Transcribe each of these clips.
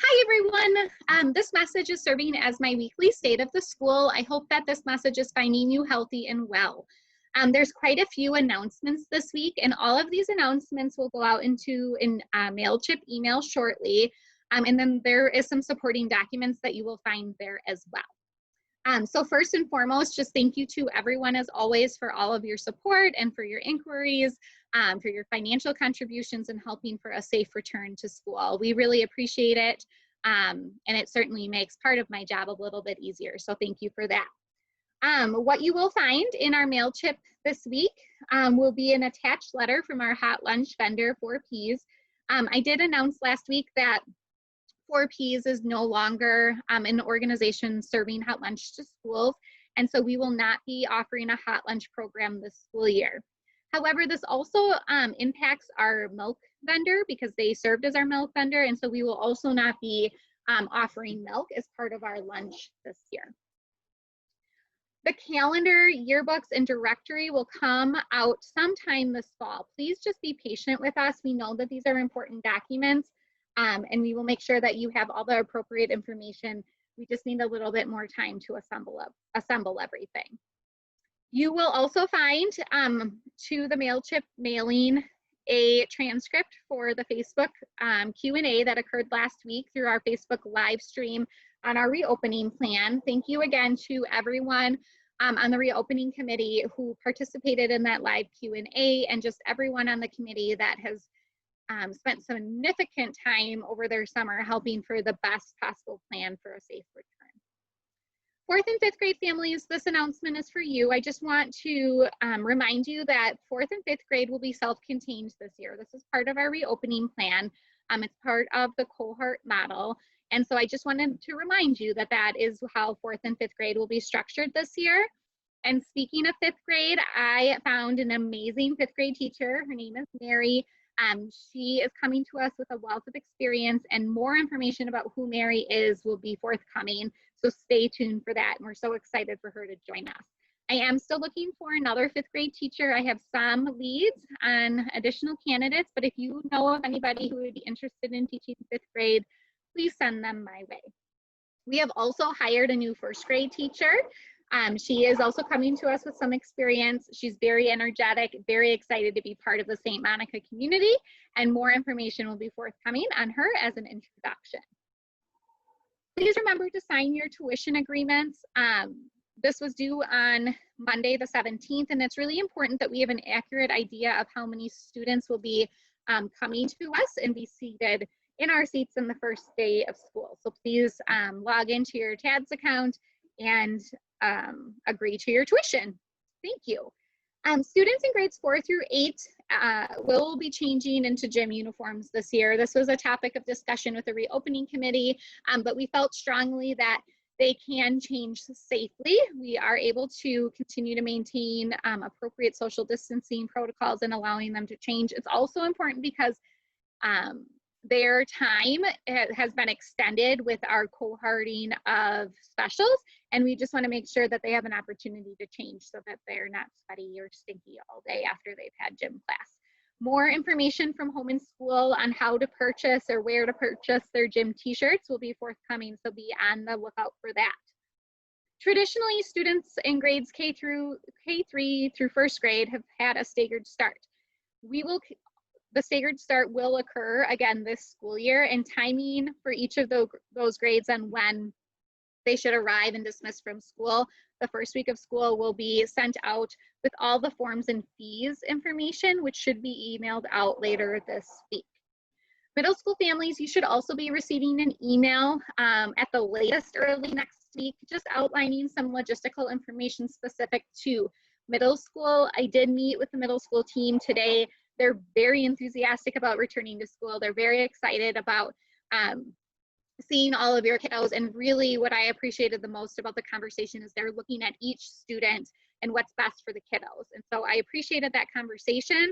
Hi everyone. This message is serving as my weekly state of the school. I hope that this message is finding you healthy and well. There's quite a few announcements this week, and all of these announcements will go out into an MailChimp email shortly. And then there is some supporting documents that you will find there as well. So first and foremost, just thank you to everyone as always for all of your support and for your inquiries, for your financial contributions and helping for a safe return to school. We really appreciate it. And it certainly makes part of my job a little bit easier. So thank you for that. What you will find in our MailChimp this week will be an attached letter from our hot lunch vendor, 4Ps. I did announce last week that 4Ps is no longer an organization serving hot lunch to schools, and so we will not be offering a hot lunch program this school year. However, this also impacts our milk vendor because they served as our milk vendor, and so we will also not be offering milk as part of our lunch this year. The calendar, yearbooks, and directory will come out sometime this fall. Please just be patient with us. We know that these are important documents, and we will make sure that you have all the appropriate information. We just need a little bit more time to assemble everything. You will also find to the MailChimp mailing a transcript for the Facebook Q&A that occurred last week through our Facebook live stream on our reopening plan. Thank you again to everyone on the reopening committee who participated in that live Q&A, and just everyone on the committee that has spent significant time over their summer helping for the best possible plan for a safe return. 4th and 5th grade families, this announcement is for you. I just want to remind you that 4th and 5th grade will be self-contained this year. This is part of our reopening plan. It's part of the cohort model. And so I just wanted to remind you that that is how 4th and 5th grade will be structured this year. And speaking of 5th grade, I found an amazing 5th grade teacher. Her name is Mary. She is coming to us with a wealth of experience, and more information about who Mary is will be forthcoming. So stay tuned for that. And we're so excited for her to join us. I am still looking for another 5th grade teacher. I have some leads on additional candidates, but if you know of anybody who would be interested in teaching 5th grade, please send them my way. We have also hired a new 1st grade teacher. She is also coming to us with some experience. She's very energetic, very excited to be part of the St. Monica community, and more information will be forthcoming on her as an introduction. Please remember to sign your tuition agreements. This was due on Monday the 17th, and it's really important that we have an accurate idea of how many students will be coming to us and be seated in our seats in the first day of school. So please log into your TADS account and agree to your tuition. Thank you. Students in grades 4 through 8 will be changing into gym uniforms this year. This was a topic of discussion with the reopening committee, but we felt strongly that they can change safely. We are able to continue to maintain appropriate social distancing protocols and allowing them to change. It's also important because their time has been extended with our cohorting of specials, and we just want to make sure that they have an opportunity to change so that they're not sweaty or stinky all day after they've had gym class. More information from Home and School on how to purchase or where to purchase their gym t-shirts will be forthcoming, so be on the lookout for that. Traditionally, students in grades K3 through 1st grade have had a staggered start. The staggered start will occur again this school year, and timing for each of those grades on when they should arrive and dismiss from school the first week of school will be sent out with all the forms and fees information, which should be emailed out later this week. Middle school families, you should also be receiving an email at the latest early next week, just outlining some logistical information specific to middle school. I did meet with the middle school team today. They're very enthusiastic about returning to school. They're very excited about seeing all of your kiddos, and really what I appreciated the most about the conversation is they're looking at each student and what's best for the kiddos. And so I appreciated that conversation.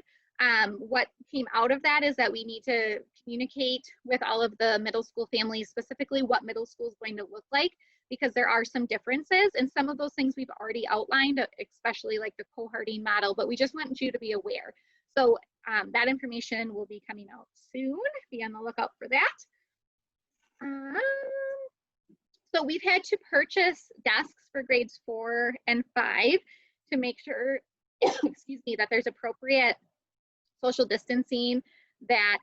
What came out of that is that we need to communicate with all of the middle school families specifically what middle school is going to look like, because there are some differences, and some of those things we've already outlined, especially like the cohorting model, but we just want you to be aware. So that information will be coming out soon. Be on the lookout for that. So we've had to purchase desks for grades 4 and 5 to make sure, excuse me, that there's appropriate social distancing that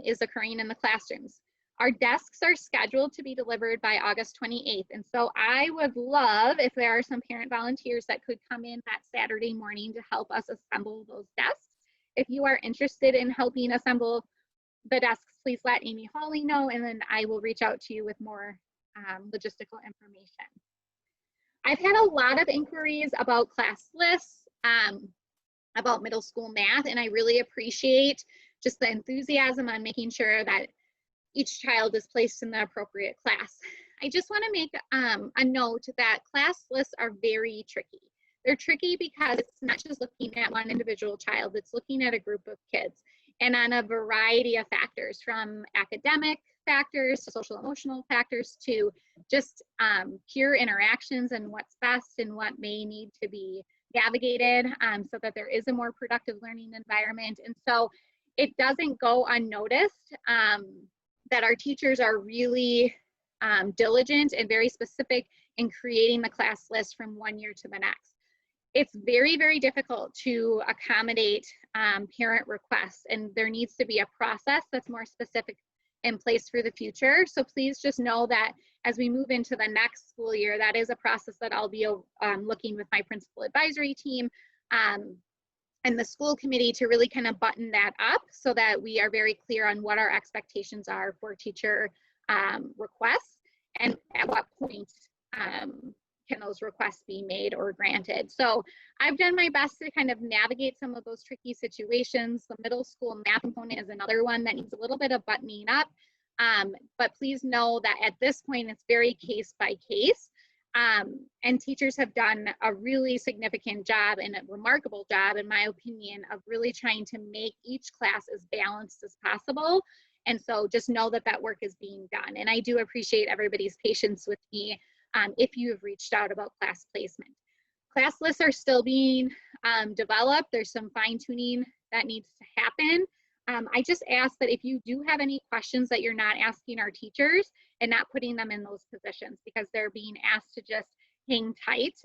is occurring in the classrooms. Our desks are scheduled to be delivered by August 28th. And so I would love if there are some parent volunteers that could come in that Saturday morning to help us assemble those desks. If you are interested in helping assemble the desks, please let Amy Hawley know, and then I will reach out to you with more logistical information. I've had a lot of inquiries about class lists, about middle school math, and I really appreciate just the enthusiasm on making sure that each child is placed in the appropriate class. I just want to make a note that class lists are very tricky. They're tricky because it's not just looking at one individual child, it's looking at a group of kids and on a variety of factors, from academic factors to social emotional factors to just peer interactions and what's best and what may need to be navigated so that there is a more productive learning environment. And so it doesn't go unnoticed that our teachers are really diligent and very specific in creating the class list from one year to the next. It's very, very difficult to accommodate parent requests, and there needs to be a process that's more specific in place for the future. So please just know that as we move into the next school year, that is a process that I'll be looking with my principal advisory team and the school committee to really kind of button that up so that we are very clear on what our expectations are for teacher requests and at what point can those requests be made or granted. So I've done my best to kind of navigate some of those tricky situations. The middle school math component is another one that needs a little bit of buttoning up. But please know that at this point, it's very case by case. And teachers have done a really significant job and a remarkable job, in my opinion, of really trying to make each class as balanced as possible. And so just know that that work is being done. And I do appreciate everybody's patience with me if you have reached out about class placement. Class lists are still being developed. There's some fine tuning that needs to happen. I just ask that if you do have any questions that you're not asking our teachers and not putting them in those positions because they're being asked to just hang tight,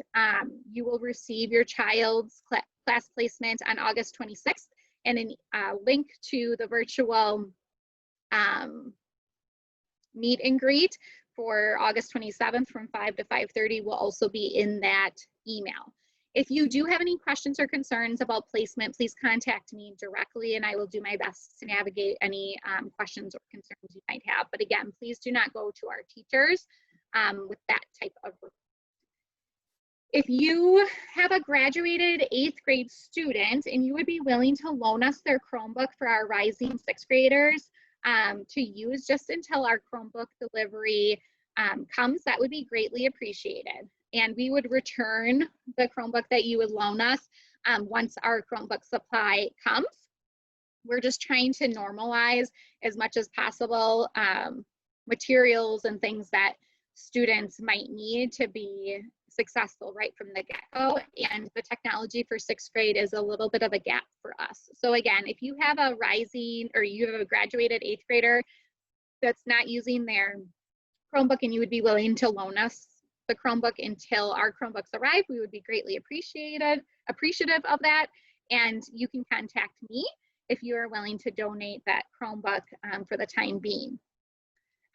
you will receive your child's class placement on August 26th, and a link to the virtual meet and greet for August 27th from 5 to 5:30 will also be in that email. If you do have any questions or concerns about placement, please contact me directly and I will do my best to navigate any questions or concerns you might have. But again, please do not go to our teachers with that type of request. If you have a graduated 8th grade student and you would be willing to loan us their Chromebook for our rising 6th graders to use just until our Chromebook delivery comes, that would be greatly appreciated. And we would return the Chromebook that you would loan us once our Chromebook supply comes. We're just trying to normalize as much as possible materials and things that students might need to be successful right from the get-go. And the technology for 6th grade is a little bit of a gap for us. So again, if you have a rising or you have a graduated 8th grader that's not using their Chromebook and you would be willing to loan us the Chromebook until our Chromebooks arrive, we would be greatly appreciative of that. And you can contact me if you are willing to donate that Chromebook for the time being.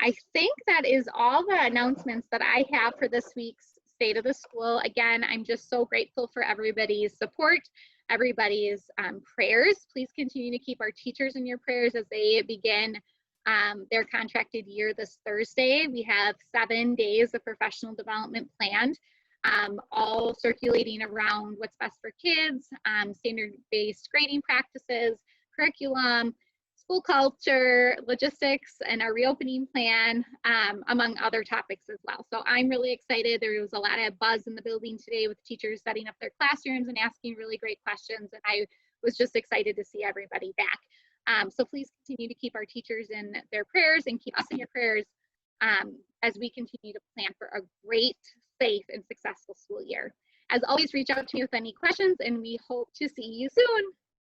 I think that is all the announcements that I have for this week's State of the School. Again, I'm just so grateful for everybody's support, everybody's prayers. Please continue to keep our teachers in your prayers as they begin their contracted year this Thursday. We have 7 days of professional development planned, all circulating around what's best for kids, standard-based grading practices, curriculum, school culture, logistics, and our reopening plan, among other topics as well. So I'm really excited. There was a lot of buzz in the building today with teachers setting up their classrooms and asking really great questions, and I was just excited to see everybody back. So please continue to keep our teachers in their prayers and keep us in your prayers as we continue to plan for a great, safe, and successful school year. As always, reach out to me with any questions, and we hope to see you soon.